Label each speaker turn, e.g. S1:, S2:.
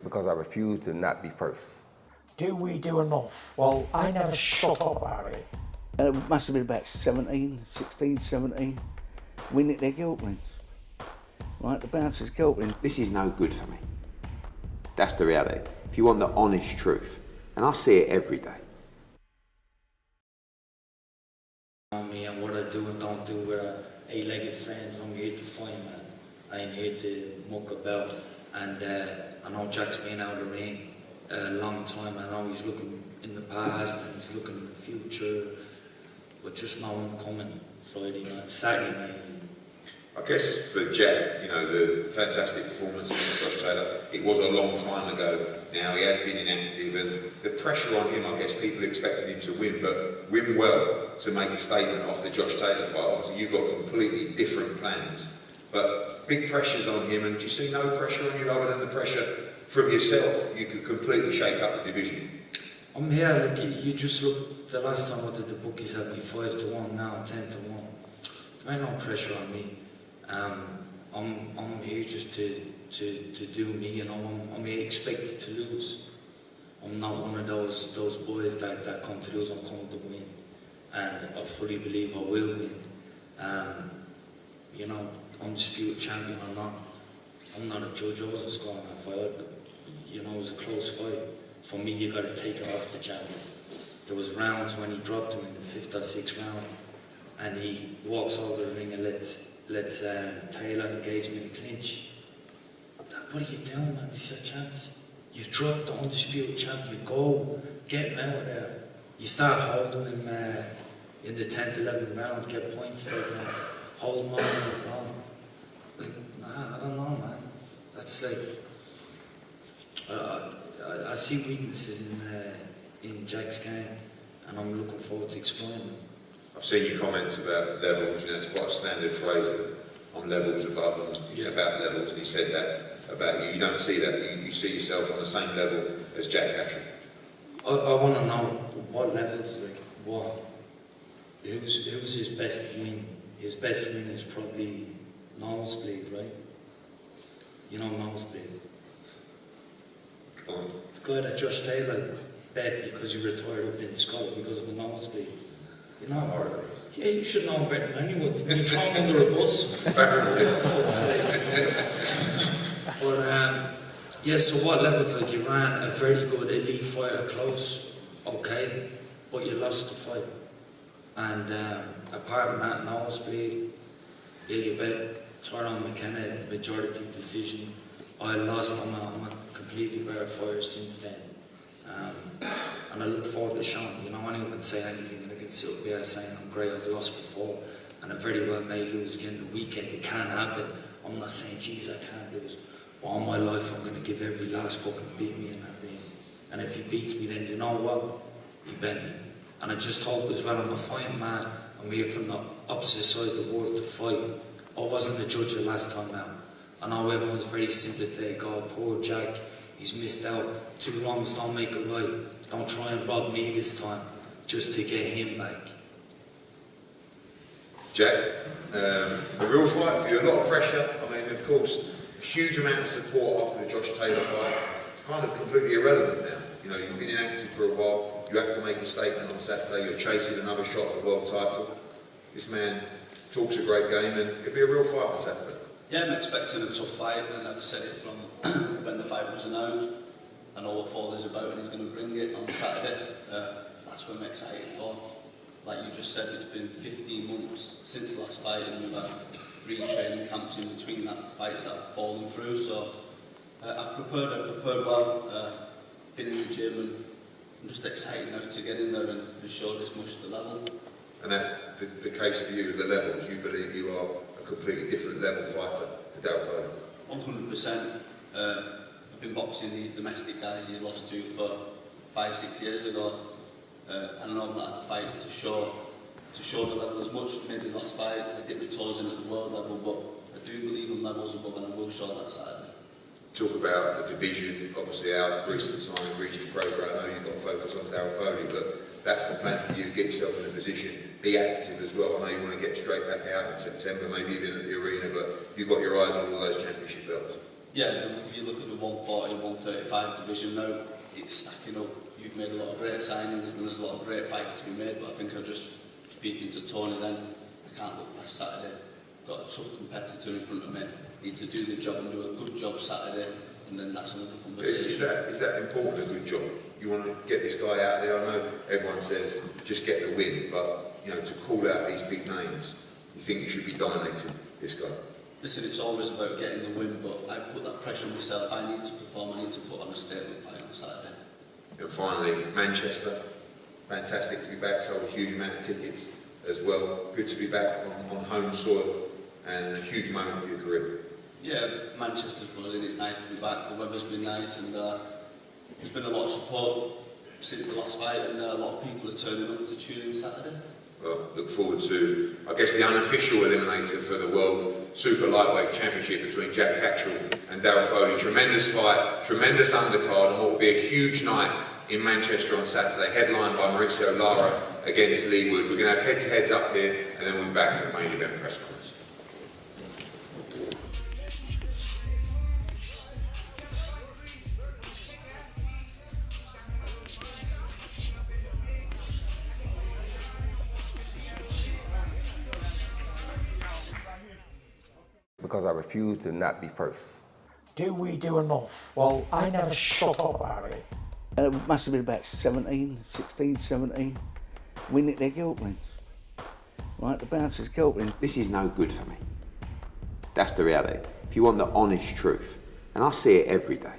S1: because I refuse to not be first.
S2: Do we do enough? Well, I never shut up about it.
S3: It must have been about 16, 17. We nicked their guilt rings. Right, the bouncer's guilt ring.
S4: This is no good for me. That's the reality. If you want the honest truth, and I see it every day.
S5: Me and what I do and don't do with our eight-legged friends, I'm here to fight, man. I ain't here to muck about. And I know Jack's been out of the ring a long time. I know he's looking in the past and he's looking in the future. But just know I'm coming Friday night, Saturday night.
S6: I guess for Jack, you know, the fantastic performance against Josh Taylor, it was a long time ago now, he has been inactive, and the pressure on him, I guess people expected him to win, but win well to make a statement after Josh Taylor fight. Obviously you've got completely different plans, but big pressures on him, and do you see no pressure on you other than the pressure from yourself? You could completely shake up the division.
S5: I'm here, like, you just look, the last time I did the bookies had me 5-1, now 10-1. There ain't no pressure on me. I'm here just to do me, you know. I'm here expected to lose. I'm not one of those boys that come to lose. I'm coming to win, and I fully believe I will win. You know, undisputed champion or not, I'm not a judge. I wasn't scoring that fight, but you know, it was a close fight. For me, you got to take it off the champion. There was rounds when he dropped him in the 5th or 6th round, and he walks over the ring and lets Taylor engage him in a clinch. What are you doing, man? This is your chance. You've dropped the undisputed champion. Go, get him out of there. You start holding him in the 10th, 11th round, get points taken off. Hold him on. Like, nah, I don't know, man. That's like, I see weaknesses in Jack's game, and I'm looking forward to exploring them.
S6: I've seen your comments about levels, you know, it's quite a standard phrase that on levels above, and it's about levels, and he said that about you. You don't see that, you see yourself on the same level as Jack Catterall.
S5: I want to know what levels, like, what, who's his best win? His best win is probably nosebleed, right? You know nosebleed?
S6: Come on.
S5: The guy that Josh Taylor bet because he retired up in Scotland because of a nosebleed. You know, yeah, you should know better than anyone. You throw him under a bus. But yeah, so what levels? Like, you ran a very good elite fighter close, okay, but you lost the fight. And apart from that nosebleed, yeah, you bet Tyrone McKenna, majority decision. I lost. I'm a completely better fighter since then. And I look forward to showing, you know, anyone can say anything and I can sit up here saying I'm great, I've lost before, and I very well may lose again the weekend. It can't happen. I'm not saying, geez, I can't lose. But all my life I'm going to give every last fucking beat me in that ring. And if he beats me, then you know what? He bet me. And I just hope as well, I'm a fighting man. I'm here from the opposite side of the world to fight. I wasn't a judge the last time out. I know everyone's very sympathetic. Oh, poor Jack, he's missed out. 2 wrongs don't make it right. Don't try and rob me this time, just to get him back.
S6: Jack, a real fight for you, a lot of pressure. I mean, of course, a huge amount of support after the Josh Taylor fight. It's kind of completely irrelevant now. You know, you've been inactive for a while. You have to make a statement on Saturday. You're chasing another shot at the world title. This man talks a great game, and it'll be a real fight on Saturday.
S7: Yeah, I'm expecting a tough fight, and I've said it from when the fight was announced. I know what Foley's about, and he's going to bring it on Saturday. That's what I'm excited for. Like you just said, it's been 15 months since the last fight, and we've had 3 training camps in between that, fights that have fallen through. So I've prepared well, been in the gym, and I'm just excited now to get in there and show this much to the level.
S6: And that's the case for you, the levels. You believe you are a completely different level fighter to Darragh Foley?
S7: 100%. I've been boxing these domestic guys he's lost to for 5-6 years ago. And I know I've not had the fights to show the level as much. Maybe the last fight I dipped my toes in at the world level, but I do believe in levels above, and I will show that side.
S6: Talk about the division, obviously our recent signing Regis program. I know you've got to focus on Darragh Foley, but that's the plan for you, get yourself in a position, be active as well. I know you want to get straight back out in September, maybe even at the arena, but you've got your eyes on all those championship belts.
S7: Yeah, you look at the 140, 135 division now, it's stacking up. You've made a lot of great signings and there's a lot of great fights to be made, but I think I'm just speaking to Tony then, I can't look past Saturday. Got a tough competitor in front of me, need to do the job and do a good job Saturday, and then that's another conversation.
S6: Is that important, a good job? You want to get this guy out there? I know everyone says just get the win, but you know, to call out these big names, you think you should be dominating this guy?
S7: Listen, it's always about getting the win, but I put that pressure on myself. I need to perform, I need to put on a statement fight on Saturday.
S6: And finally, Manchester, fantastic to be back, sold a huge amount of tickets as well. Good to be back on home soil and a huge moment for your career.
S7: Yeah, Manchester's buzzing, it's nice to be back, the weather's been nice and there's been a lot of support since the last fight and a lot of people are turning up to tune in Saturday.
S6: Well, look forward to, I guess, the unofficial eliminator for the World Super Lightweight Championship between Jack Catterall and Darragh Foley. Tremendous fight, tremendous undercard, and what will be a huge night in Manchester on Saturday, headlined by Maurizio Lara against Lee Wood. We're going to have head-to-heads up here, and then we'll be back for the main event press conference.
S1: Because I refuse to not be first.
S2: Do we do enough? Well, I never shut up about it.
S3: It must have been about 16, 17. We nicked their guilt rings. Right, the bouncer's guilt rings.
S4: This is no good for me. That's the reality. If you want the honest truth, and I see it every day,